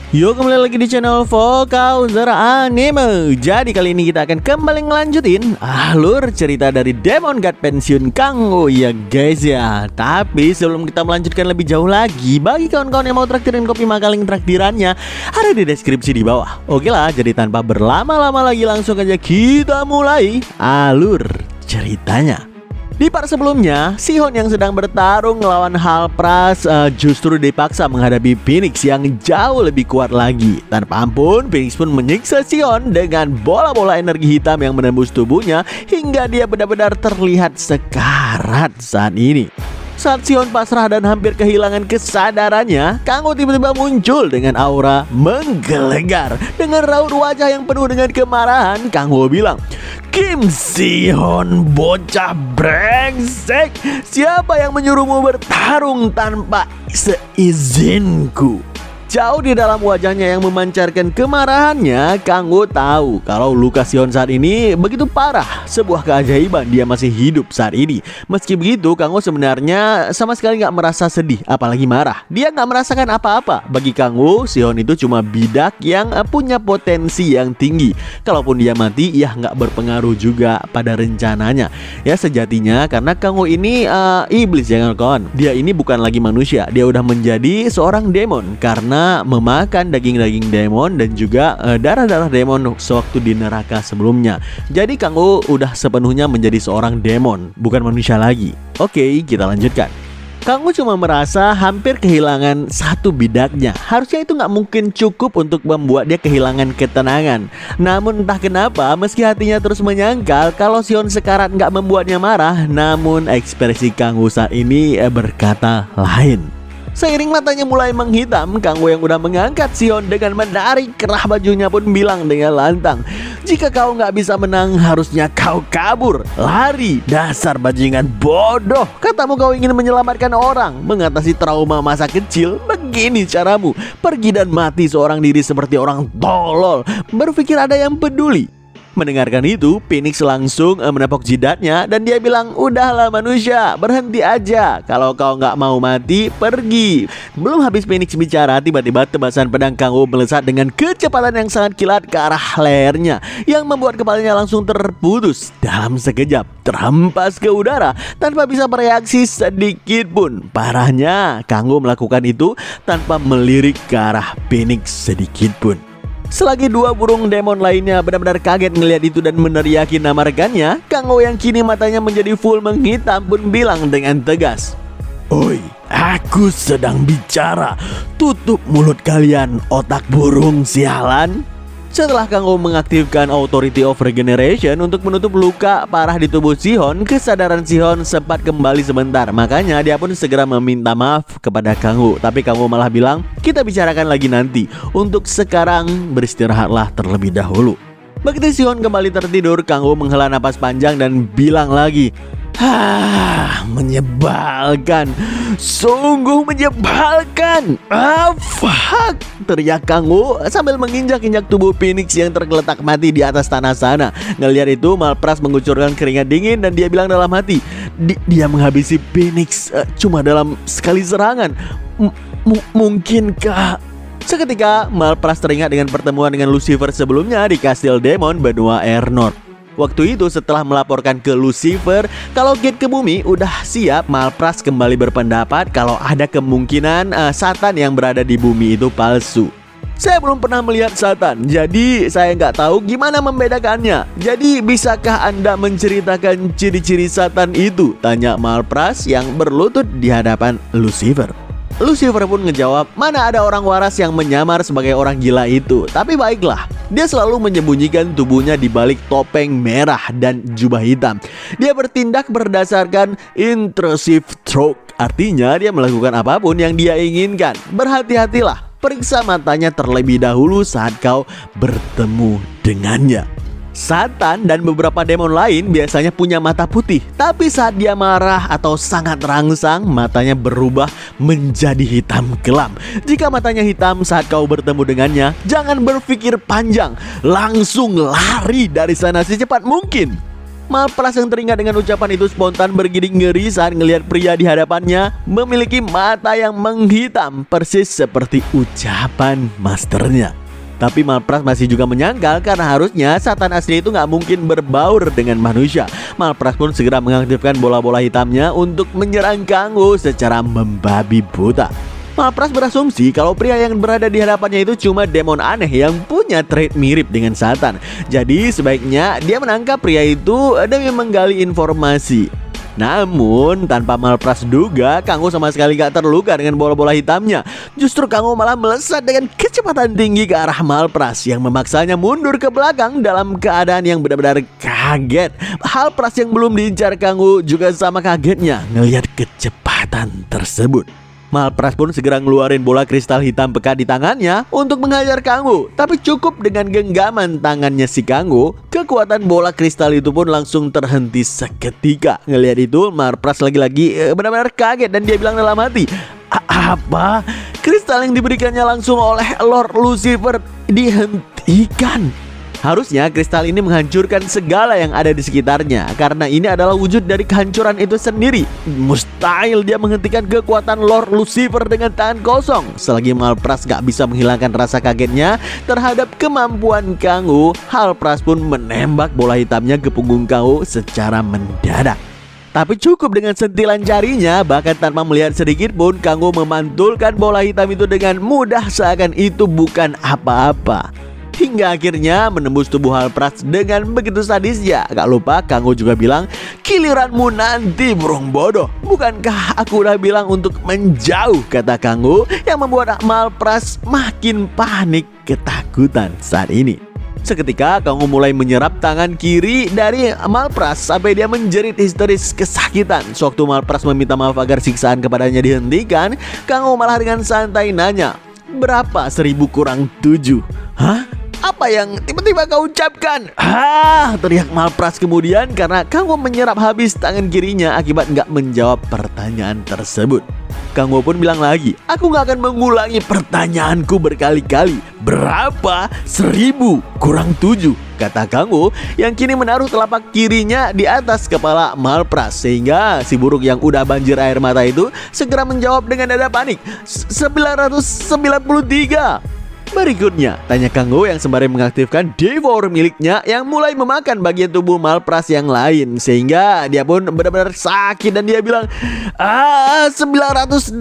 Yo, kembali lagi di channel Vokauser Anime. Jadi kali ini kita akan kembali ngelanjutin alur cerita dari Demon God pensiun Kanggo ya guys ya. Tapi sebelum kita melanjutkan lebih jauh lagi, bagi kawan-kawan yang mau traktirin kopi makaling traktirannya ada di deskripsi di bawah. Oke lah, jadi tanpa berlama-lama lagi langsung aja kita mulai alur ceritanya. Di part sebelumnya, Sihon yang sedang bertarung melawan Halpras justru dipaksa menghadapi Phoenix yang jauh lebih kuat lagi. Tanpa ampun, Phoenix pun menyiksa Sihon dengan bola-bola energi hitam yang menembus tubuhnya hingga dia benar-benar terlihat sekarat saat ini. Saat Sihon pasrah dan hampir kehilangan kesadarannya, Kanggo tiba-tiba muncul dengan aura menggelegar. Dengan raut wajah yang penuh dengan kemarahan, Kanggo bilang, "Kim Sihon, bocah brengsek, siapa yang menyuruhmu bertarung tanpa seizinku?" Jauh di dalam wajahnya yang memancarkan kemarahannya, Kanggo tahu kalau luka Sihon saat ini begitu parah. Sebuah keajaiban dia masih hidup saat ini. Meski begitu, Kanggo sebenarnya sama sekali nggak merasa sedih, apalagi marah. Dia nggak merasakan apa-apa. Bagi Kanggo, Sihon itu cuma bidak yang punya potensi yang tinggi. Kalaupun dia mati, ya nggak berpengaruh juga pada rencananya. Ya sejatinya karena Kanggo ini iblis ya kawan. Dia ini bukan lagi manusia. Dia udah menjadi seorang demon karena memakan daging-daging demon dan juga darah-darah demon sewaktu di neraka sebelumnya. Jadi Kanggo udah sepenuhnya menjadi seorang demon, bukan manusia lagi. Oke, kita lanjutkan. Kanggo cuma merasa hampir kehilangan satu bidaknya. Harusnya itu nggak mungkin cukup untuk membuat dia kehilangan ketenangan. Namun entah kenapa, meski hatinya terus menyangkal kalau Sihon sekarat nggak membuatnya marah, namun ekspresi Kanggo saat ini berkata lain. Seiring matanya mulai menghitam, Kanggo yang udah mengangkat Sihon dengan menarik kerah bajunya pun bilang dengan lantang, "Jika kau nggak bisa menang, harusnya kau kabur, lari, dasar bajingan bodoh. Katamu kau ingin menyelamatkan orang, mengatasi trauma masa kecil. Begini caramu, pergi dan mati seorang diri seperti orang tolol. Berpikir ada yang peduli." Mendengarkan itu, Phoenix langsung menepok jidatnya dan dia bilang, "Udahlah manusia, berhenti aja. Kalau kau nggak mau mati, pergi." Belum habis Phoenix bicara, tiba-tiba tebasan pedang Kanggo melesat dengan kecepatan yang sangat kilat ke arah lehernya, yang membuat kepalanya langsung terputus dalam sekejap, terhempas ke udara tanpa bisa bereaksi sedikit pun. Parahnya, Kanggo melakukan itu tanpa melirik ke arah Phoenix sedikit pun. Selagi dua burung demon lainnya benar-benar kaget melihat itu dan meneriaki nama rekannya, Kanggo yang kini matanya menjadi full menghitam pun bilang dengan tegas, "Oi, aku sedang bicara. Tutup mulut kalian, otak burung sialan." Setelah Kanggo mengaktifkan Authority of Regeneration untuk menutup luka parah di tubuh Sihon, kesadaran Sihon sempat kembali sebentar. Makanya dia pun segera meminta maaf kepada Kanggo. Tapi Kanggo malah bilang, "Kita bicarakan lagi nanti. Untuk sekarang beristirahatlah terlebih dahulu." Begitu Sihon kembali tertidur, Kanggo menghela napas panjang dan bilang lagi, "Menyebalkan, sungguh menyebalkan. Fuck," teriak Kanggo sambil menginjak-injak tubuh Phoenix yang tergeletak mati di atas tanah sana. Ngelihat itu, Malpras mengucurkan keringat dingin dan dia bilang dalam hati, dia menghabisi Phoenix cuma dalam sekali serangan. Mungkinkah? Seketika Malpras teringat dengan pertemuan dengan Lucifer sebelumnya di Kastil Demon benua Ernord. Waktu itu setelah melaporkan ke Lucifer kalau gate ke bumi udah siap, Malpras kembali berpendapat kalau ada kemungkinan Satan yang berada di bumi itu palsu. "Saya belum pernah melihat Satan, jadi saya nggak tahu gimana membedakannya. Jadi bisakah Anda menceritakan ciri-ciri Satan itu?" tanya Malpras yang berlutut di hadapan Lucifer. Lucifer pun ngejawab, "Mana ada orang waras yang menyamar sebagai orang gila itu. Tapi baiklah, dia selalu menyembunyikan tubuhnya di balik topeng merah dan jubah hitam. Dia bertindak berdasarkan intrusive thought. Artinya dia melakukan apapun yang dia inginkan. Berhati-hatilah, periksa matanya terlebih dahulu saat kau bertemu dengannya." Satan dan beberapa demon lain biasanya punya mata putih, tapi saat dia marah atau sangat rangsang, matanya berubah menjadi hitam kelam. Jika matanya hitam saat kau bertemu dengannya, jangan berpikir panjang, langsung lari dari sana secepat mungkin. Malpras yang teringat dengan ucapan itu spontan bergidik ngeri saat ngelihat pria di hadapannya memiliki mata yang menghitam persis seperti ucapan masternya. Tapi Malpras masih juga menyangkal karena harusnya Satan asli itu nggak mungkin berbaur dengan manusia. Malpras pun segera mengaktifkan bola-bola hitamnya untuk menyerang Kanggo secara membabi buta. Malpras berasumsi kalau pria yang berada di hadapannya itu cuma demon aneh yang punya trait mirip dengan Satan. Jadi sebaiknya dia menangkap pria itu demi menggali informasi. Namun tanpa Malpras duga, Kanggo sama sekali gak terluka dengan bola-bola hitamnya. Justru Kanggo malah melesat dengan kecepatan tinggi ke arah Malpras yang memaksanya mundur ke belakang dalam keadaan yang benar-benar kaget. Malpras yang belum diincar Kanggo juga sama kagetnya ngelihat kecepatan tersebut. Malpras pun segera ngeluarin bola kristal hitam pekat di tangannya untuk menghajar Kanggo. Tapi cukup dengan genggaman tangannya si Kanggo, kekuatan bola kristal itu pun langsung terhenti seketika. Ngelihat itu, Malpras lagi-lagi benar-benar kaget dan dia bilang dalam hati, apa? Kristal yang diberikannya langsung oleh Lord Lucifer dihentikan. Harusnya kristal ini menghancurkan segala yang ada di sekitarnya, karena ini adalah wujud dari kehancuran itu sendiri. Mustahil dia menghentikan kekuatan Lord Lucifer dengan tangan kosong. Selagi Malpras gak bisa menghilangkan rasa kagetnya terhadap kemampuan Kanggo, Malpras pun menembak bola hitamnya ke punggung Kanggo secara mendadak. Tapi cukup dengan sentilan jarinya, bahkan tanpa melihat sedikit pun, Kanggo memantulkan bola hitam itu dengan mudah seakan itu bukan apa-apa. Hingga akhirnya menembus tubuh Malpras dengan begitu sadisnya. Gak lupa Kanggo juga bilang, giliranmu nanti burung bodoh. Bukankah aku udah bilang untuk menjauh, kata Kanggo, yang membuat Malpras makin panik ketakutan saat ini. Seketika Kanggo mulai menyerap tangan kiri dari Malpras sampai dia menjerit histeris kesakitan. Sewaktu Malpras meminta maaf agar siksaan kepadanya dihentikan, Kanggo malah dengan santai nanya, berapa 1000 kurang 7? Hah? Apa yang tiba-tiba kau ucapkan? Teriak Malpras kemudian karena Kanggo menyerap habis tangan kirinya akibat nggak menjawab pertanyaan tersebut. Kanggo pun bilang lagi, aku nggak akan mengulangi pertanyaanku berkali-kali. Berapa 1000 kurang 7? Kata Kanggo yang kini menaruh telapak kirinya di atas kepala Malpras, sehingga si buruk yang udah banjir air mata itu segera menjawab dengan nada panik, 993. Berikutnya, tanya Kanggo yang sembari mengaktifkan Devour miliknya yang mulai memakan bagian tubuh Malpras yang lain, sehingga dia pun benar-benar sakit dan dia bilang, 986.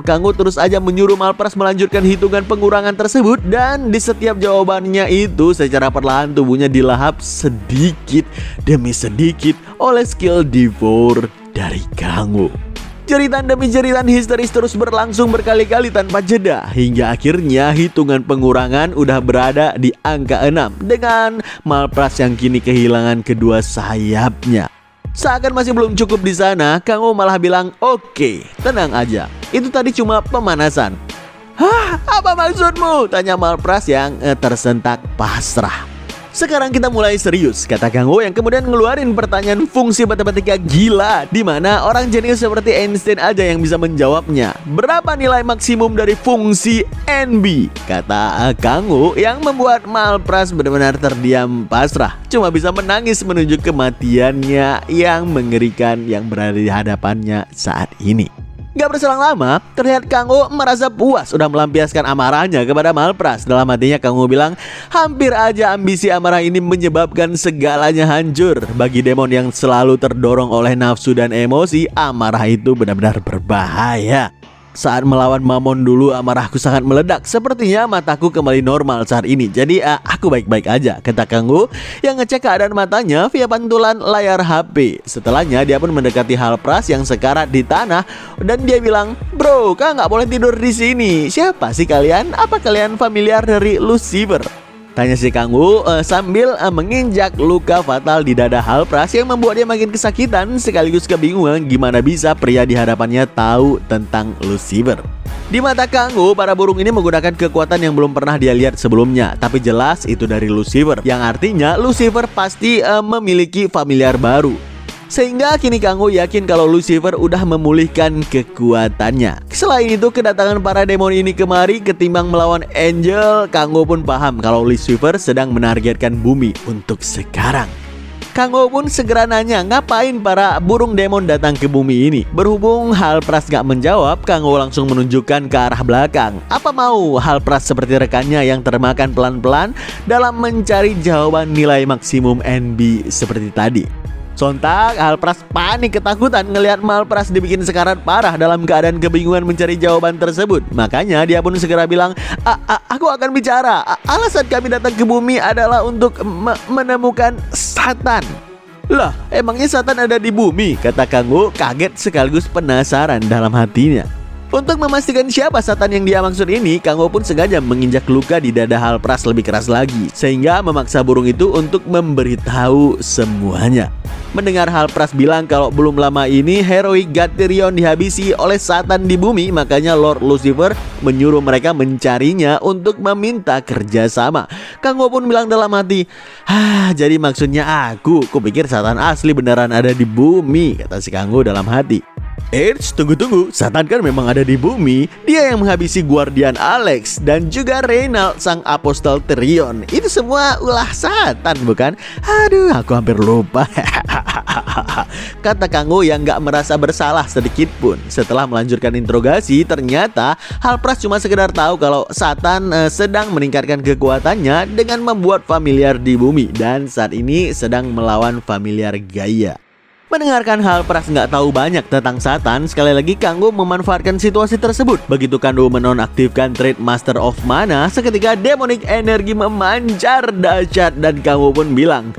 Kanggo terus aja menyuruh Malpras melanjutkan hitungan pengurangan tersebut, dan di setiap jawabannya itu secara perlahan tubuhnya dilahap sedikit demi sedikit oleh skill Devour dari Kanggo. Jeritan demi jeritan histeris terus berlangsung berkali-kali tanpa jeda, hingga akhirnya hitungan pengurangan udah berada di angka 6 dengan Malpras yang kini kehilangan kedua sayapnya. Seakan masih belum cukup di sana, Kanggo malah bilang, oke, tenang aja, itu tadi cuma pemanasan. Hah, apa maksudmu? Tanya Malpras yang tersentak pasrah. Sekarang kita mulai serius, kata Kanggo yang kemudian ngeluarin pertanyaan fungsi matematika gila, di mana orang jenius seperti Einstein aja yang bisa menjawabnya. Berapa nilai maksimum dari fungsi NB? Kata Kanggo yang membuat Malpras benar-benar terdiam pasrah, cuma bisa menangis menunjuk kematiannya yang mengerikan yang berada di hadapannya saat ini. Gak berselang lama, terlihat Kanggo merasa puas udah melampiaskan amarahnya kepada Malpras. Dalam hatinya Kanggo bilang, hampir aja ambisi amarah ini menyebabkan segalanya hancur. Bagi demon yang selalu terdorong oleh nafsu dan emosi, amarah itu benar-benar berbahaya. Saat melawan Mamon dulu, amarahku sangat meledak. Sepertinya mataku kembali normal saat ini. Jadi aku baik-baik aja, kata Kanggo yang ngecek keadaan matanya via pantulan layar HP. Setelahnya dia pun mendekati Malpras yang sekarat di tanah dan dia bilang, bro, kau nggak boleh tidur di sini. Siapa sih kalian? Apa kalian familiar dari Lucifer? Tanya si Kanggo sambil menginjak luka fatal di dada Malpras yang membuat dia makin kesakitan sekaligus kebingungan gimana bisa pria di hadapannya tahu tentang Lucifer. Di mata Kanggo, para burung ini menggunakan kekuatan yang belum pernah dia lihat sebelumnya, tapi jelas itu dari Lucifer, yang artinya Lucifer pasti memiliki familiar baru. Sehingga kini Kanggo yakin kalau Lucifer udah memulihkan kekuatannya. Selain itu, kedatangan para demon ini kemari ketimbang melawan Angel, Kanggo pun paham kalau Lucifer sedang menargetkan bumi untuk sekarang. Kanggo pun segera nanya ngapain para burung demon datang ke bumi ini. Berhubung Halpras gak menjawab, Kanggo langsung menunjukkan ke arah belakang. Apa mau Halpras seperti rekannya yang termakan pelan-pelan dalam mencari jawaban nilai maksimum NB seperti tadi. Sontak Halpras panik ketakutan ngelihat Malpras dibikin sekarat parah dalam keadaan kebingungan mencari jawaban tersebut. Makanya dia pun segera bilang, aku akan bicara. Alasan kami datang ke bumi adalah untuk menemukan Satan. Lah, emangnya Satan ada di bumi? Kata Kanggo kaget sekaligus penasaran dalam hatinya. Untuk memastikan siapa Satan yang dia maksud ini, Kanggo pun sengaja menginjak luka di dada Halpras lebih keras lagi, sehingga memaksa burung itu untuk memberitahu semuanya. Mendengar Halpras bilang kalau belum lama ini Heroic God Tyrion dihabisi oleh Satan di bumi, makanya Lord Lucifer menyuruh mereka mencarinya untuk meminta kerjasama. Kanggo pun bilang dalam hati, jadi maksudnya aku pikir Satan asli beneran ada di bumi, kata si Kanggo dalam hati. Tunggu, Satan kan memang ada di bumi. Dia yang menghabisi Guardian Alex dan juga Reynald sang apostol Tyrion. Itu semua ulah Satan, bukan? Aduh, aku hampir lupa. Kata Kanggo yang gak merasa bersalah sedikit pun. Setelah melanjutkan interogasi, ternyata Halpras cuma sekedar tahu kalau Satan sedang meningkatkan kekuatannya dengan membuat familiar di bumi, dan saat ini sedang melawan familiar Gaia. Mendengarkan Halpras nggak tahu banyak tentang Satan, sekali lagi Kanggo memanfaatkan situasi tersebut. Begitu Kanggo menonaktifkan trait Master of Mana, seketika demonic energi memancar dahsyat dan Kanggo pun bilang,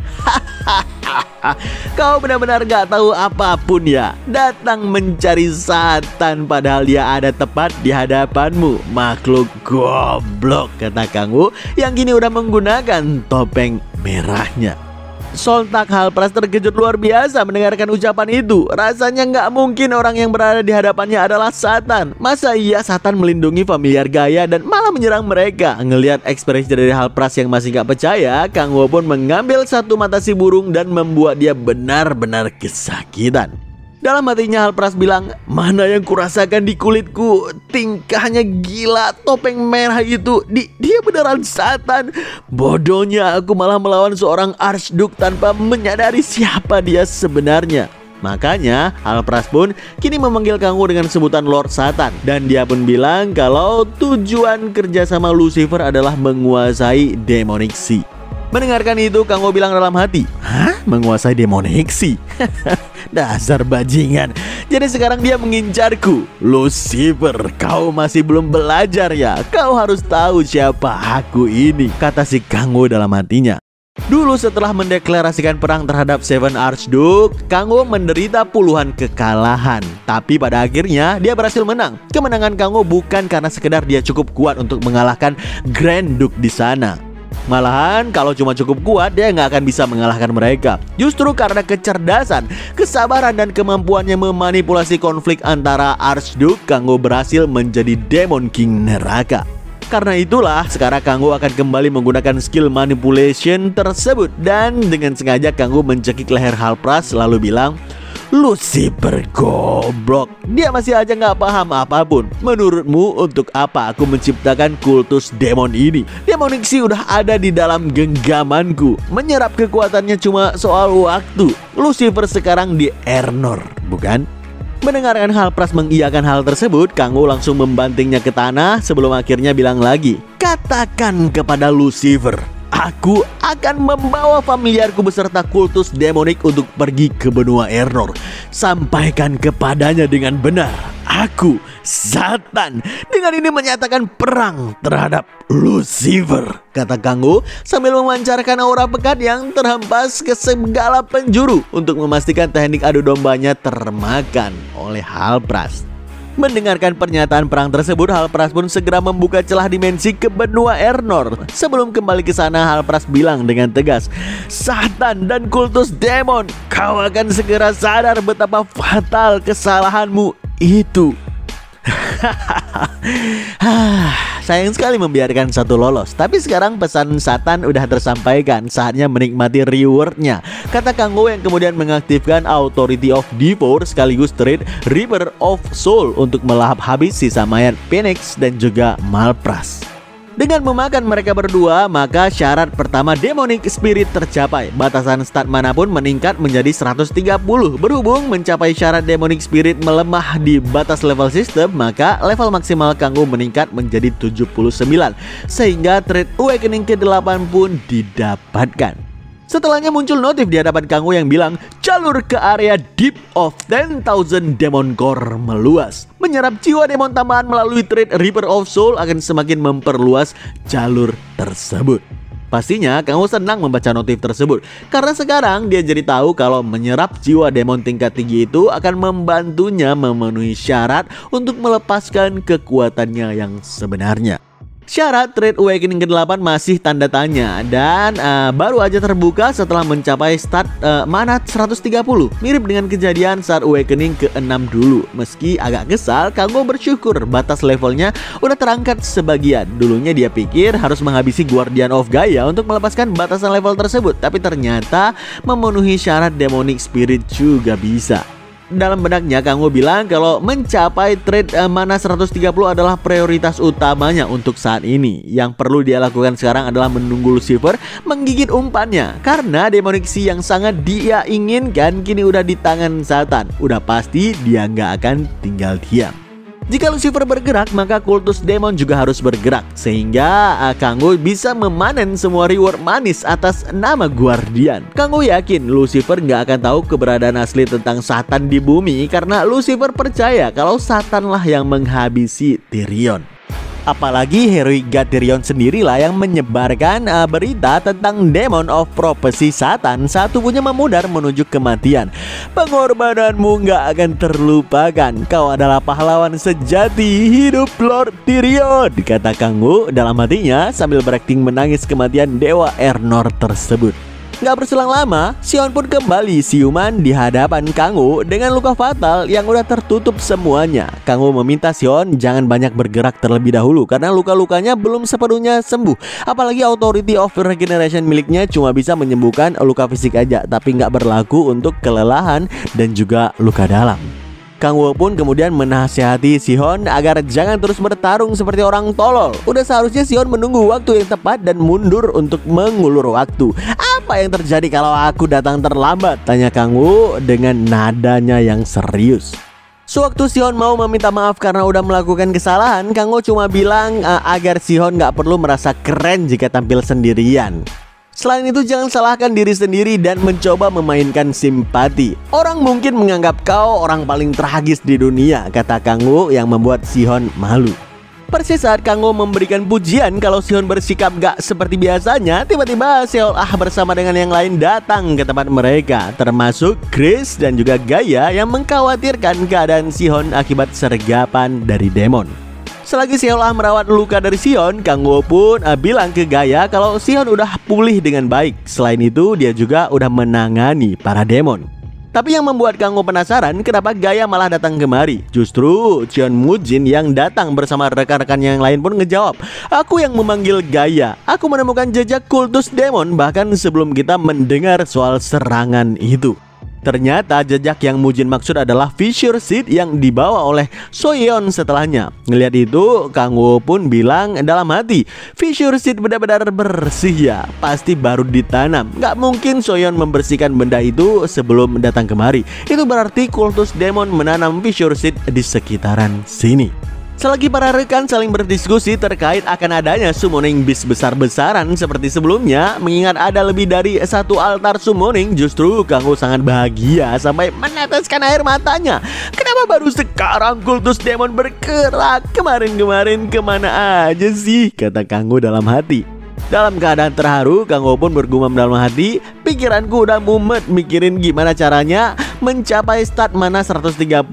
kau benar-benar gak tahu apapun ya. Datang mencari Satan padahal dia ada tepat di hadapanmu. Makhluk goblok, kata Kanggo yang kini udah menggunakan topeng merahnya. Sontak Halpras terkejut luar biasa mendengarkan ucapan itu. Rasanya nggak mungkin orang yang berada di hadapannya adalah Satan. Masa iya Satan melindungi familiar Gaia dan malah menyerang mereka? Ngelihat ekspresi dari Halpras yang masih nggak percaya, Kanggo pun mengambil satu mata si burung dan membuat dia benar-benar kesakitan. Dalam hatinya Halpras bilang, mana yang kurasakan di kulitku, tingkahnya gila, topeng merah itu, dia beneran Satan. Bodohnya aku malah melawan seorang Archduke tanpa menyadari siapa dia sebenarnya. Makanya Halpras pun kini memanggil Kanggo dengan sebutan Lord Satan. Dan dia pun bilang kalau tujuan kerjasama Lucifer adalah menguasai Demonic Sea. Mendengarkan itu Kanggo bilang dalam hati, menguasai Demonic Sea? Dasar bajingan. Jadi sekarang dia mengincarku. Lucifer, kau masih belum belajar ya? Kau harus tahu siapa aku ini, kata si Kanggo dalam hatinya. Dulu setelah mendeklarasikan perang terhadap Seven Archduke, Kanggo menderita puluhan kekalahan. Tapi pada akhirnya dia berhasil menang. Kemenangan Kanggo bukan karena sekedar dia cukup kuat untuk mengalahkan Grand Duke di sana. Malahan kalau cuma cukup kuat dia nggak akan bisa mengalahkan mereka. Justru karena kecerdasan, kesabaran dan kemampuannya memanipulasi konflik antara Archduke, Kanggo berhasil menjadi Demon King neraka. Karena itulah sekarang Kanggo akan kembali menggunakan skill manipulation tersebut. Dan dengan sengaja Kanggo mencekik leher Halpras lalu bilang, Lucifer goblok, dia masih aja nggak paham apapun. Menurutmu untuk apa aku menciptakan kultus demon ini? Demonic Sea udah ada di dalam genggamanku. Menyerap kekuatannya cuma soal waktu. Lucifer sekarang di Ernor, bukan? Mendengarkan Halpras mengiyakan hal tersebut, Kanggo langsung membantingnya ke tanah sebelum akhirnya bilang lagi, katakan kepada Lucifer, aku akan membawa familiarku beserta kultus demonik untuk pergi ke benua Ernor. Sampaikan kepadanya dengan benar, aku, Satan, dengan ini menyatakan perang terhadap Lucifer, kata Kanggo sambil memancarkan aura pekat yang terhempas ke segala penjuru untuk memastikan teknik adu dombanya termakan oleh Halpras. Mendengarkan pernyataan perang tersebut, Halpras pun segera membuka celah dimensi ke benua Ernor. Sebelum kembali ke sana, Halpras bilang dengan tegas, Satan dan kultus demon, kau akan segera sadar betapa fatal kesalahanmu itu. Sayang sekali membiarkan satu lolos. Tapi sekarang pesan Satan udah tersampaikan. Saatnya menikmati rewardnya, kata Kanggo yang kemudian mengaktifkan Authority of Devour sekaligus trait River of Soul untuk melahap habis sisa mayat Phoenix dan juga Malpras. Dengan memakan mereka berdua, maka syarat pertama Demonic Spirit tercapai. Batasan stat mana pun meningkat menjadi 130. Berhubung mencapai syarat Demonic Spirit melemah di batas level sistem, maka level maksimal Kanggo meningkat menjadi 79. Sehingga Trade Awakening ke-8 pun didapatkan. Setelahnya muncul notif di hadapan Kanggo yang bilang jalur ke area Deep of 10,000 Demon Core meluas. Menyerap jiwa demon tambahan melalui trade Reaper of Soul akan semakin memperluas jalur tersebut. Pastinya Kanggo senang membaca notif tersebut karena sekarang dia jadi tahu kalau menyerap jiwa demon tingkat tinggi itu akan membantunya memenuhi syarat untuk melepaskan kekuatannya yang sebenarnya. Syarat Trade Awakening ke-8 masih tanda tanya dan baru aja terbuka setelah mencapai stat mana 130. Mirip dengan kejadian saat Awakening ke-6 dulu. Meski agak kesal, Kanggo bersyukur batas levelnya udah terangkat sebagian. Dulunya dia pikir harus menghabisi Guardian of Gaia untuk melepaskan batasan level tersebut, tapi ternyata memenuhi syarat Demonic Spirit juga bisa. Dalam benaknya Kanggo bilang kalau mencapai trade mana 130 adalah prioritas utamanya untuk saat ini. Yang perlu dia lakukan sekarang adalah menunggu Lucifer menggigit umpannya. Karena Demonic Sea yang sangat dia inginkan kini udah di tangan Satan. Udah pasti dia nggak akan tinggal diam. Jika Lucifer bergerak, maka kultus demon juga harus bergerak. Sehingga Kanggo bisa memanen semua reward manis atas nama Guardian. Kanggo yakin Lucifer nggak akan tahu keberadaan asli tentang Satan di bumi karena Lucifer percaya kalau Satanlah yang menghabisi Tyrion. Apalagi Heroic God Tyrion sendirilah yang menyebarkan berita tentang Demon of Prophecy Satan saat tubuhnya memudar menuju kematian. Pengorbananmu gak akan terlupakan. Kau adalah pahlawan sejati. Hidup Lord Tyrion, kata Kanggo dalam hatinya sambil berakting menangis kematian Dewa Ernor tersebut. Gak berselang lama, Sion pun kembali siuman di hadapan Kanggo dengan luka fatal yang udah tertutup semuanya. Kanggo meminta Sion jangan banyak bergerak terlebih dahulu karena luka-lukanya belum sepenuhnya sembuh. Apalagi Authority of Regeneration miliknya cuma bisa menyembuhkan luka fisik aja, tapi gak berlaku untuk kelelahan dan juga luka dalam. Kanggo pun kemudian menasihati Sion agar jangan terus bertarung seperti orang tolol. Udah seharusnya Sion menunggu waktu yang tepat dan mundur untuk mengulur waktu. Apa yang terjadi kalau aku datang terlambat? Tanya Kanggo dengan nadanya yang serius. Sewaktu Sion mau meminta maaf karena udah melakukan kesalahan, Kanggo cuma bilang agar Sion gak perlu merasa keren jika tampil sendirian. Selain itu jangan salahkan diri sendiri dan mencoba memainkan simpati. Orang mungkin menganggap kau orang paling tragis di dunia, kata Kanggo yang membuat Sion malu. Persis saat Kanggo memberikan pujian kalau Sion bersikap gak seperti biasanya, tiba-tiba Seolah bersama dengan yang lain datang ke tempat mereka, termasuk Chris dan juga Gaia yang mengkhawatirkan keadaan Sion akibat sergapan dari demon. Selagi Seolah merawat luka dari Sion, Kanggo pun bilang ke Gaia kalau Sion udah pulih dengan baik. Selain itu, dia juga udah menangani para demon. Tapi yang membuat Kanggo penasaran kenapa Gaia malah datang kemari. Justru Cheon Mujin yang datang bersama rekan-rekan yang lain pun ngejawab, aku yang memanggil Gaia. Aku menemukan jejak kultus demon bahkan sebelum kita mendengar soal serangan itu. Ternyata jejak yang Mujin maksud adalah Fissure Seed yang dibawa oleh Soyeon setelahnya. Ngelihat itu, Kanggo pun bilang dalam hati, Fissure Seed benar-benar bersih ya, pasti baru ditanam. Gak mungkin Soyeon membersihkan benda itu sebelum datang kemari. Itu berarti kultus demon menanam Fissure Seed di sekitaran sini. Selagi para rekan saling berdiskusi terkait akan adanya summoning beast besar-besaran seperti sebelumnya, mengingat ada lebih dari satu altar summoning, justru Kanggo sangat bahagia sampai meneteskan air matanya. Kenapa baru sekarang kultus demon bergerak? Kemarin-kemarin kemana aja sih? Kata Kanggo dalam hati. Dalam keadaan terharu, Kanggo pun bergumam dalam hati, pikiranku udah mumet mikirin gimana caranya mencapai stat mana 130.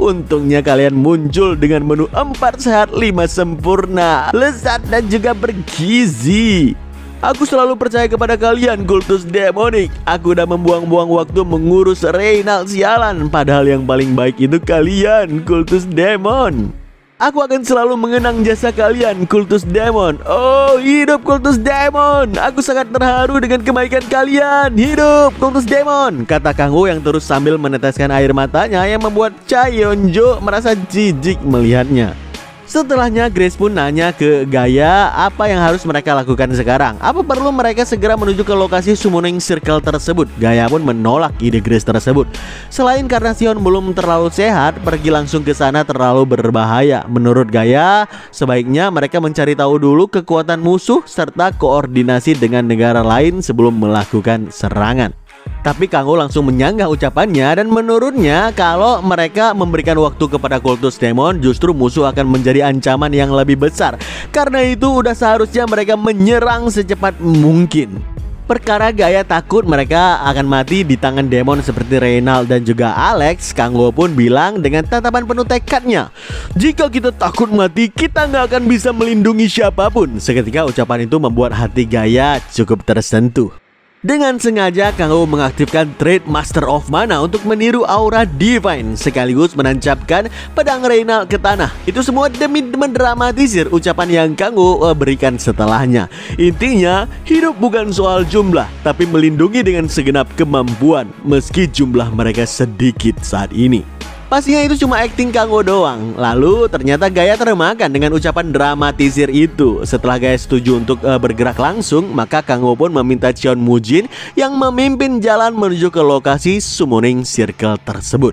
Untungnya kalian muncul dengan menu 4 sehat 5 sempurna, lezat dan juga bergizi. Aku selalu percaya kepada kalian kultus demonic. Aku udah membuang-buang waktu mengurus Reynald sialan, padahal yang paling baik itu kalian kultus demon. Aku akan selalu mengenang jasa kalian, kultus demon. Oh, hidup kultus demon. Aku sangat terharu dengan kebaikan kalian. Hidup kultus demon, kata Kanggo yang terus sambil meneteskan air matanya yang membuat Cha Yeonjo merasa jijik melihatnya. Setelahnya Grace pun nanya ke Gaia apa yang harus mereka lakukan sekarang. Apa perlu mereka segera menuju ke lokasi summoning circle tersebut? Gaia pun menolak ide Grace tersebut. Selain karena Sion belum terlalu sehat, pergi langsung ke sana terlalu berbahaya. Menurut Gaia, sebaiknya mereka mencari tahu dulu kekuatan musuh serta koordinasi dengan negara lain sebelum melakukan serangan. Tapi Kanggo langsung menyanggah ucapannya dan menurutnya kalau mereka memberikan waktu kepada kultus demon, justru musuh akan menjadi ancaman yang lebih besar. Karena itu udah seharusnya mereka menyerang secepat mungkin. Perkara Gaia takut mereka akan mati di tangan demon seperti Reynald dan juga Alex, Kanggo pun bilang dengan tatapan penuh tekadnya, jika kita takut mati, kita nggak akan bisa melindungi siapapun. Seketika ucapan itu membuat hati Gaia cukup tersentuh. Dengan sengaja Kanggo mengaktifkan trait Master of Mana untuk meniru aura Divine sekaligus menancapkan pedang Reynald ke tanah. Itu semua demi mendramatisir ucapan yang Kanggo berikan setelahnya. Intinya, hidup bukan soal jumlah, tapi melindungi dengan segenap kemampuan meski jumlah mereka sedikit saat ini. Pastinya itu cuma akting Kanggo doang. Lalu ternyata Gaia termakan dengan ucapan dramatisir itu. Setelah Gaia setuju untuk bergerak langsung, maka Kanggo pun meminta Cheon Mujin yang memimpin jalan menuju ke lokasi summoning circle tersebut.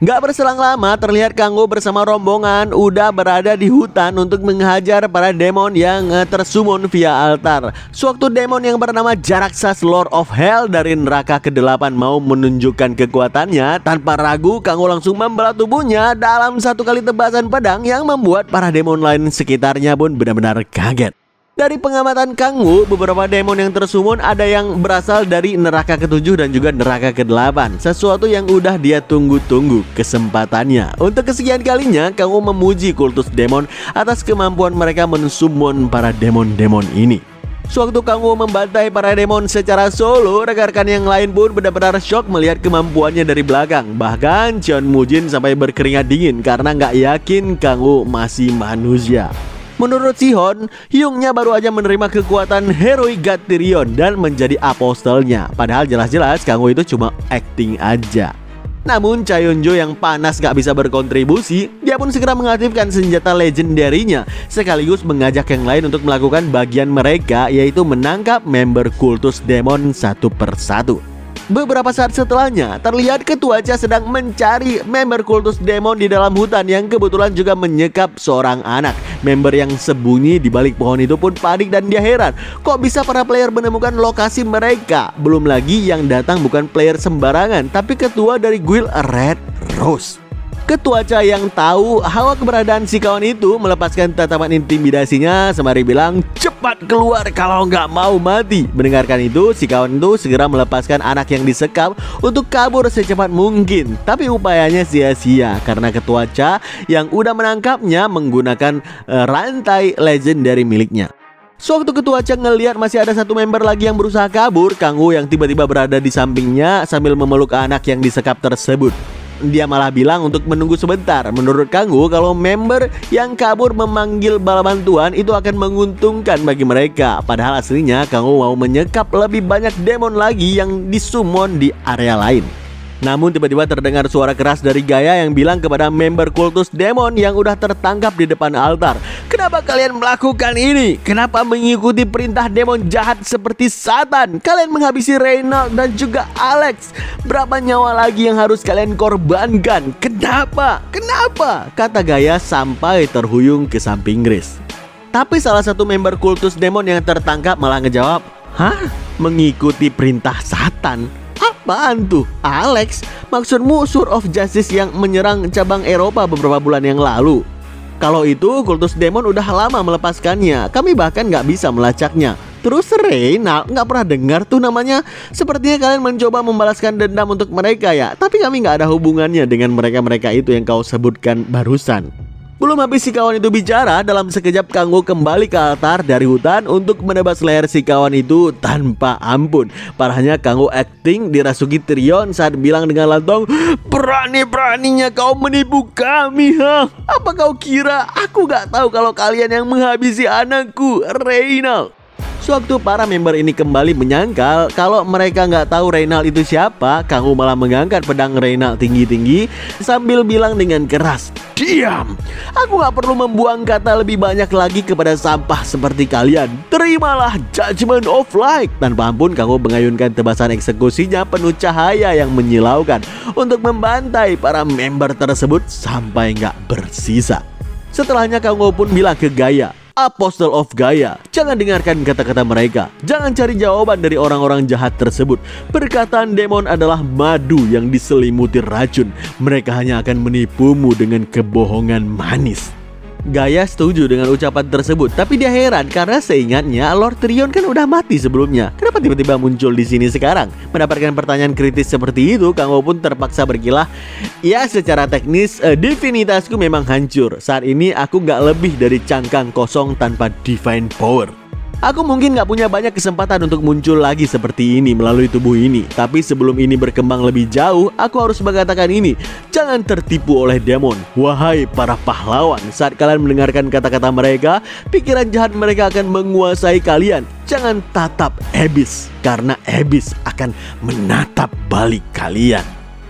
Gak berselang lama terlihat Kanggo bersama rombongan udah berada di hutan untuk menghajar para demon yang tersummon via altar. Sewaktu demon yang bernama Jaraxxus Lord of Hell dari neraka ke-8 mau menunjukkan kekuatannya, tanpa ragu Kanggo langsung membelah tubuhnya dalam satu kali tebasan pedang yang membuat para demon lain sekitarnya pun benar-benar kaget. Dari pengamatan Kanggo, beberapa demon yang tersummon ada yang berasal dari neraka ke-7 dan juga neraka ke-8. Sesuatu yang udah dia tunggu-tunggu kesempatannya. Untuk kesekian kalinya, Kanggo memuji kultus demon atas kemampuan mereka mensummon para demon-demon ini. Sewaktu Kanggo membantai para demon secara solo, rekan-rekan yang lain pun benar-benar shock melihat kemampuannya dari belakang. Bahkan Cheon Mujin sampai berkeringat dingin karena nggak yakin Kanggo masih manusia. Menurut Sihon, Hyungnya baru aja menerima kekuatan Heroic God Tyrion dan menjadi apostelnya. Padahal jelas-jelas Kanggo itu cuma acting aja. Namun Chaeyeonjo yang panas gak bisa berkontribusi, dia pun segera mengaktifkan senjata legendarinya sekaligus mengajak yang lain untuk melakukan bagian mereka, yaitu menangkap member kultus demon satu persatu. Beberapa saat setelahnya, terlihat Ketua Cha sedang mencari member kultus demon di dalam hutan yang kebetulan juga menyekap seorang anak. Member yang sembunyi di balik pohon itu pun panik dan dia heran, kok bisa para player menemukan lokasi mereka? Belum lagi yang datang bukan player sembarangan, tapi ketua dari guild Red Rose. Ketua Cha yang tahu hawa keberadaan si kawan itu melepaskan tatapan intimidasinya sembari bilang, cepat keluar kalau nggak mau mati. Mendengarkan itu, si kawan itu segera melepaskan anak yang disekap untuk kabur secepat mungkin. Tapi upayanya sia-sia karena Ketua Cha yang udah menangkapnya menggunakan rantai legendary miliknya. Sewaktu Ketua Cha ngelihat masih ada satu member lagi yang berusaha kabur, Kanggo yang tiba-tiba berada di sampingnya sambil memeluk anak yang disekap tersebut. Dia malah bilang untuk menunggu sebentar. Menurut Kanggo, kalau member yang kabur memanggil bala bantuan itu akan menguntungkan bagi mereka. Padahal aslinya Kanggo mau menyekap lebih banyak demon lagi yang disummon di area lain. Namun tiba-tiba terdengar suara keras dari Gaia yang bilang kepada member kultus demon yang udah tertangkap di depan altar, kenapa kalian melakukan ini? Kenapa mengikuti perintah demon jahat seperti Satan? Kalian menghabisi Reynald dan juga Alex. Berapa nyawa lagi yang harus kalian korbankan? Kenapa? Kenapa? Kata Gaia sampai terhuyung ke samping Grace. Tapi salah satu member kultus demon yang tertangkap malah ngejawab, hah? Mengikuti perintah Satan? Apaan tuh? Alex, maksudmu Sword of Justice yang menyerang cabang Eropa beberapa bulan yang lalu? Kalau itu, kultus demon udah lama melepaskannya. Kami bahkan nggak bisa melacaknya. Terus Reynald, nggak pernah dengar tuh namanya. Sepertinya kalian mencoba membalaskan dendam untuk mereka ya. Tapi kami nggak ada hubungannya dengan mereka-mereka itu yang kau sebutkan barusan. Belum habis si kawan itu bicara, dalam sekejap Kanggo kembali ke altar dari hutan untuk menebas leher si kawan itu tanpa ampun. Parahnya Kanggo acting dirasuki Tyrion saat bilang dengan lantang, berani-beraninya kau menipu kami, ha? Apa kau kira aku gak tahu kalau kalian yang menghabisi anakku, Reynald? Sewaktu para member ini kembali menyangkal kalau mereka nggak tahu Reynald itu siapa, Kang Wu malah mengangkat pedang Reynald tinggi-tinggi sambil bilang dengan keras, "Diam! Aku nggak perlu membuang kata lebih banyak lagi kepada sampah seperti kalian. Terimalah Judgment of Light." Tanpa ampun, Kang Wu mengayunkan tebasan eksekusinya penuh cahaya yang menyilaukan untuk membantai para member tersebut sampai nggak bersisa. Setelahnya Kang Wu pun bilang ke Gaia, "Apostle of Gaia, jangan dengarkan kata-kata mereka. Jangan cari jawaban dari orang-orang jahat tersebut. Perkataan demon adalah madu yang diselimuti racun. Mereka hanya akan menipumu dengan kebohongan manis." Gaia setuju dengan ucapan tersebut, tapi dia heran karena seingatnya Lord Tyrion kan udah mati sebelumnya. Kenapa tiba-tiba muncul di sini sekarang? Mendapatkan pertanyaan kritis seperti itu, Kang Wu pun terpaksa berkilah. "Ya, secara teknis divinitasku memang hancur. Saat ini aku gak lebih dari cangkang kosong tanpa divine power. Aku mungkin gak punya banyak kesempatan untuk muncul lagi seperti ini melalui tubuh ini. Tapi sebelum ini berkembang lebih jauh, aku harus mengatakan ini. Jangan tertipu oleh demon. Wahai para pahlawan, saat kalian mendengarkan kata-kata mereka, pikiran jahat mereka akan menguasai kalian. Jangan tatap Abyss, karena Abyss akan menatap balik kalian."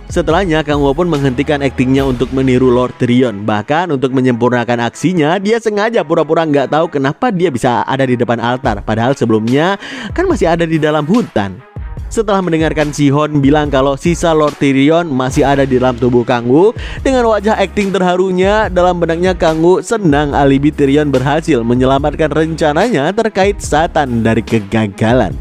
Setelahnya, Kang Wu pun menghentikan aktingnya untuk meniru Lord Tyrion. Bahkan untuk menyempurnakan aksinya, dia sengaja pura-pura nggak tahu kenapa dia bisa ada di depan altar. Padahal sebelumnya kan masih ada di dalam hutan. Setelah mendengarkan Shihon bilang kalau sisa Lord Tyrion masih ada di dalam tubuh Kang Wu, dengan wajah akting terharunya dalam benaknya Kang Wu senang alibi Tyrion berhasil menyelamatkan rencananya terkait Satan dari kegagalan.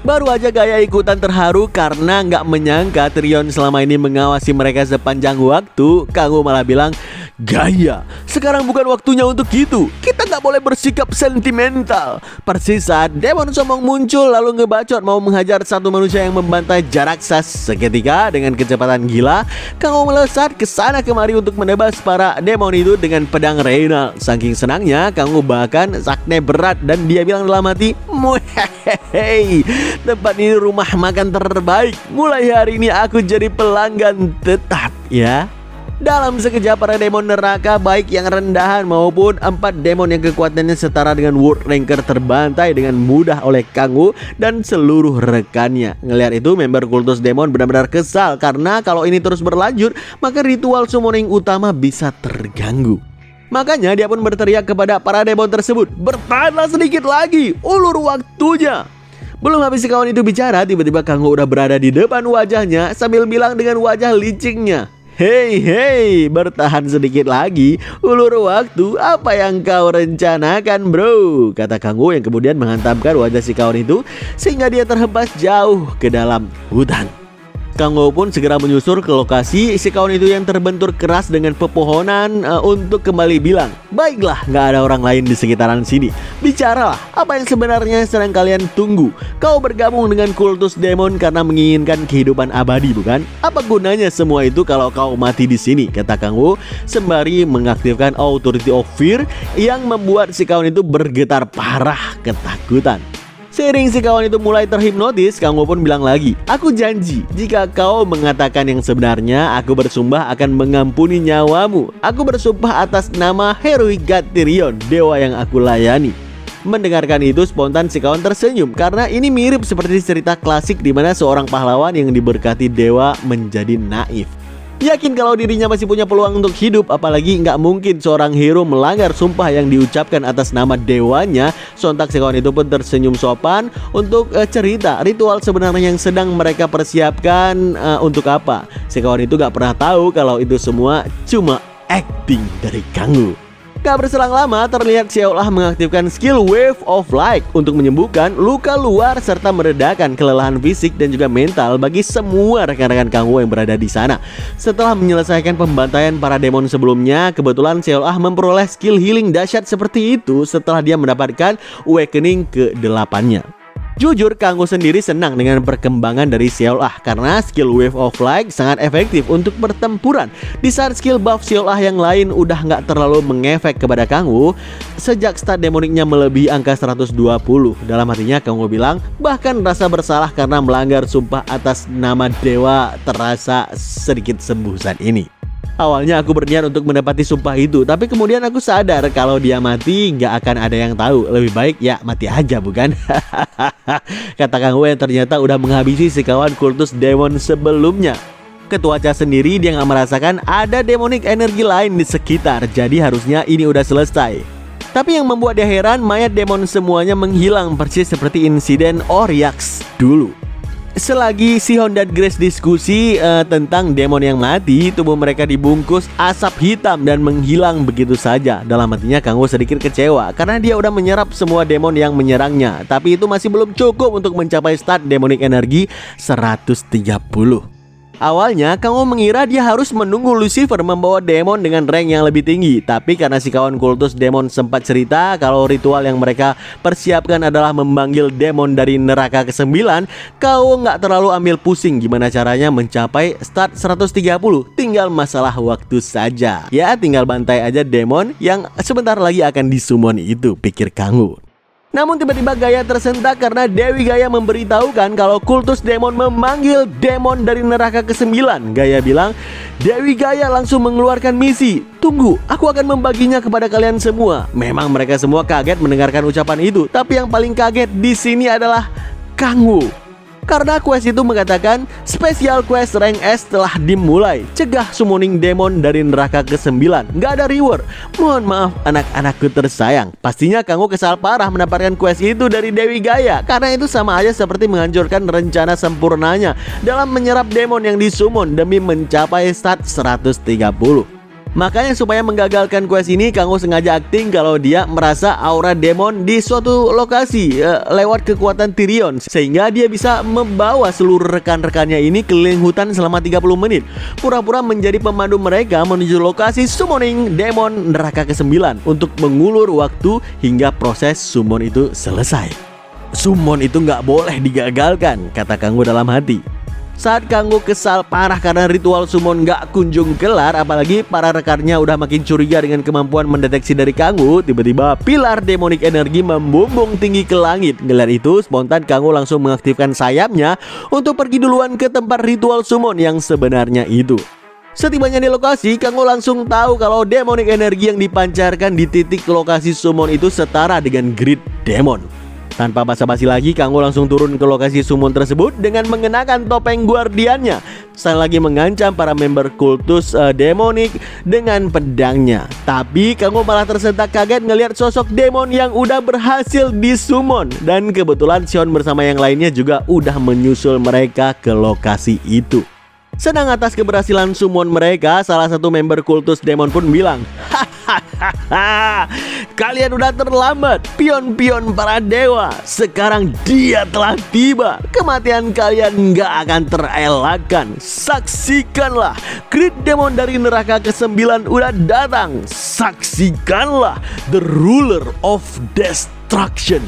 Baru aja Gaia ikutan terharu karena nggak menyangka Tyrion selama ini mengawasi mereka sepanjang waktu. Kang Wu malah bilang, "Gaia, sekarang bukan waktunya untuk itu. Kita nggak boleh bersikap sentimental." Persis saat demon sombong muncul lalu ngebacot mau menghajar satu manusia yang membantai Jaraxxus. Seketika dengan kecepatan gila, Kang Wu melesat ke sana kemari untuk menebas para demon itu dengan pedang Reynald. Saking senangnya, Kang Wu bahkan sakne berat dan dia bilang dalam hati, "Muhehehe, tempat ini rumah makan terbaik. Mulai hari ini aku jadi pelanggan tetap ya." Dalam sekejap para demon neraka baik yang rendahan maupun 4 demon yang kekuatannya setara dengan World Ranker terbantai dengan mudah oleh Kang Wu dan seluruh rekannya. Ngelihat itu, member kultus demon benar-benar kesal karena kalau ini terus berlanjut maka ritual summoning utama bisa terganggu. Makanya dia pun berteriak kepada para demon tersebut, "Bertahanlah sedikit lagi, ulur waktunya." Belum habis si kawan itu bicara, tiba-tiba Kang Wu udah berada di depan wajahnya sambil bilang dengan wajah liciknya, Hei, bertahan sedikit lagi, ulur waktu, apa yang kau rencanakan bro?" kata Kang Wu yang kemudian menghantamkan wajah si kawan itu sehingga dia terhempas jauh ke dalam hutan. Kang Wu pun segera menyusur ke lokasi si kawan itu yang terbentur keras dengan pepohonan untuk kembali bilang, "Baiklah, nggak ada orang lain di sekitaran sini. Bicaralah, apa yang sebenarnya sedang kalian tunggu? Kau bergabung dengan kultus demon karena menginginkan kehidupan abadi, bukan? Apa gunanya semua itu kalau kau mati di sini?" kata Kang Wu sembari mengaktifkan Authority of Fear yang membuat si kawan itu bergetar parah ketakutan. Seiring si kawan itu mulai terhipnotis, Kang Wu pun bilang lagi, "Aku janji, jika kau mengatakan yang sebenarnya, aku bersumpah akan mengampuni nyawamu. Aku bersumpah atas nama Heroic God Tyrion, dewa yang aku layani." Mendengarkan itu, spontan si kawan tersenyum karena ini mirip seperti cerita klasik di mana seorang pahlawan yang diberkati dewa menjadi naif. Yakin kalau dirinya masih punya peluang untuk hidup, apalagi nggak mungkin seorang hero melanggar sumpah yang diucapkan atas nama dewanya. Sontak si kawan itu pun tersenyum sopan untuk cerita ritual sebenarnya yang sedang mereka persiapkan untuk apa. Si kawan itu nggak pernah tahu kalau itu semua cuma acting dari Kang Wu. Gak berselang lama, terlihat Xiaolah mengaktifkan skill Wave of Light untuk menyembuhkan luka luar serta meredakan kelelahan fisik dan juga mental bagi semua rekan-rekan Kang Wu yang berada di sana. Setelah menyelesaikan pembantaian para demon sebelumnya, kebetulan Xiaolah memperoleh skill healing dahsyat seperti itu setelah dia mendapatkan awakening ke-8-nya. Jujur, Kang Wu sendiri senang dengan perkembangan dari Xiaolah karena skill Wave of Light sangat efektif untuk pertempuran. Di saat skill buff Xiaolah yang lain udah nggak terlalu mengefek kepada Kang Wu, sejak stat demoniknya melebihi angka 120. Dalam hatinya Kang Wu bilang, bahkan rasa bersalah karena melanggar sumpah atas nama dewa terasa sedikit sembuh saat ini. Awalnya aku berniat untuk menepati sumpah itu, tapi kemudian aku sadar kalau dia mati gak akan ada yang tahu. Lebih baik ya mati aja, bukan? Kata Kang Wu yang ternyata udah menghabisi si kawan kultus demon sebelumnya. Ketua Cha sendiri dia gak merasakan ada demonic energi lain di sekitar, jadi harusnya ini udah selesai. Tapi yang membuat dia heran, mayat demon semuanya menghilang persis seperti insiden Oryx dulu. Selagi Sihon dan Grace diskusi tentang demon yang mati, tubuh mereka dibungkus asap hitam dan menghilang begitu saja. Dalam hatinya Kang Wu sedikit kecewa karena dia udah menyerap semua demon yang menyerangnya. Tapi itu masih belum cukup untuk mencapai stat demonic energi 130. Awalnya Kang Wu mengira dia harus menunggu Lucifer membawa demon dengan rank yang lebih tinggi. Tapi karena si kawan kultus demon sempat cerita kalau ritual yang mereka persiapkan adalah memanggil demon dari neraka ke-9, Kang Wu nggak terlalu ambil pusing gimana caranya mencapai stat 130. Tinggal masalah waktu saja. Ya tinggal bantai aja demon yang sebentar lagi akan disummon itu, pikir Kang Wu. Namun tiba-tiba Gaia tersentak karena Dewi Gaia memberitahukan kalau kultus demon memanggil demon dari neraka ke-9. Gaia bilang, Dewi Gaia langsung mengeluarkan misi. Tunggu, aku akan membaginya kepada kalian semua. Memang mereka semua kaget mendengarkan ucapan itu, tapi yang paling kaget di sini adalah Kang Wu. Karena quest itu mengatakan Special Quest Rank S telah dimulai. Cegah summoning demon dari neraka ke-9. Gak ada reward. Mohon maaf anak-anakku tersayang. Pastinya Kang Wu kesal parah mendapatkan quest itu dari Dewi Gaia, karena itu sama aja seperti menghancurkan rencana sempurnanya dalam menyerap demon yang disummon demi mencapai stat 130. Makanya supaya menggagalkan quest ini, Kang Wu sengaja akting kalau dia merasa aura demon di suatu lokasi lewat kekuatan Tyrion, sehingga dia bisa membawa seluruh rekan-rekannya ini keliling hutan selama 30 menit. Pura-pura menjadi pemandu mereka menuju lokasi summoning demon neraka ke-9 untuk mengulur waktu hingga proses summon itu selesai. Summon itu nggak boleh digagalkan, kata Kang Wu dalam hati. Saat Kang Wu kesal parah karena ritual summon gak kunjung kelar, apalagi para rekannya udah makin curiga dengan kemampuan mendeteksi dari Kang Wu, tiba-tiba pilar demonic energi membumbung tinggi ke langit. Gelar itu spontan Kang Wu langsung mengaktifkan sayapnya untuk pergi duluan ke tempat ritual summon yang sebenarnya itu. Setibanya di lokasi, Kang Wu langsung tahu kalau demonic energi yang dipancarkan di titik lokasi summon itu setara dengan grid demon. Tanpa basa-basi lagi, Kang Wu langsung turun ke lokasi summon tersebut dengan mengenakan topeng guardiannya. Sekali lagi mengancam para member kultus demonik dengan pedangnya. Tapi Kang Wu malah tersentak kaget ngelihat sosok demon yang udah berhasil disummon. Dan kebetulan Sion bersama yang lainnya juga udah menyusul mereka ke lokasi itu. Senang atas keberhasilan summon mereka, salah satu member kultus demon pun bilang, hahaha, kalian udah terlambat, pion-pion para dewa. Sekarang dia telah tiba. Kematian kalian nggak akan terelakkan. Saksikanlah, grid demon dari neraka ke-9 udah datang. Saksikanlah, the ruler of destruction,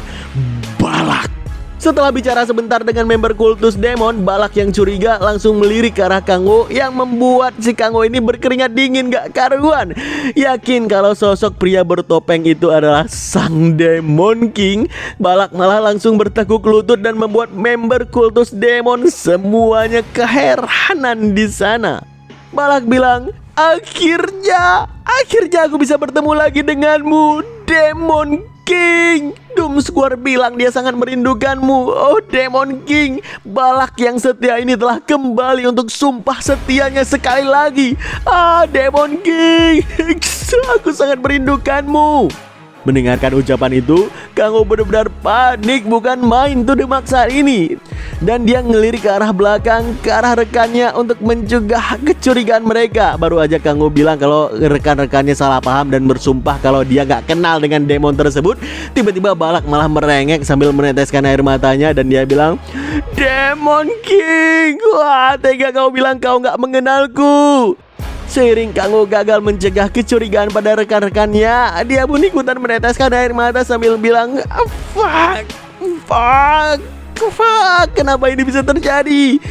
Balak. Setelah bicara sebentar dengan member kultus demon, Balak yang curiga langsung melirik ke arah Kang Wu, yang membuat si Kang Wu ini berkeringat dingin gak karuan. Yakin kalau sosok pria bertopeng itu adalah sang Demon King, Balak malah langsung bertekuk lutut dan membuat member kultus demon semuanya keheranan di sana. Balak bilang, akhirnya aku bisa bertemu lagi denganmu, Demon King. Doom Square bilang dia sangat merindukanmu, oh Demon King. Balak yang setia ini telah kembali untuk sumpah setianya sekali lagi. Demon King, aku sangat merindukanmu. Mendengarkan ucapan itu, Kang Wu benar-benar panik bukan main tuh Demak saat ini. Dan dia ngelirik ke arah belakang, ke arah rekannya untuk mencegah kecurigaan mereka. Baru aja Kang Wu bilang kalau rekan-rekannya salah paham dan bersumpah kalau dia gak kenal dengan demon tersebut, tiba-tiba Balak malah merengek sambil meneteskan air matanya dan dia bilang, Demon King, wah tega kau bilang kau gak mengenalku. Seiring Kang Wu gagal mencegah kecurigaan pada rekan-rekannya, dia pun ikutan meneteskan air mata sambil bilang, fuck, kenapa ini bisa terjadi?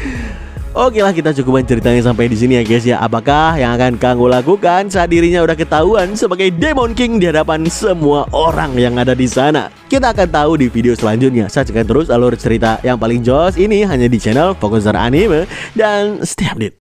Oke lah, kita cukupkan ceritanya sampai di sini ya guys ya. Apakah yang akan Kang Wu lakukan saat dirinya udah ketahuan sebagai Demon King di hadapan semua orang yang ada di sana? Kita akan tahu di video selanjutnya. Saksikan terus alur cerita yang paling jos ini hanya di channel Fokuser Anime dan stay update.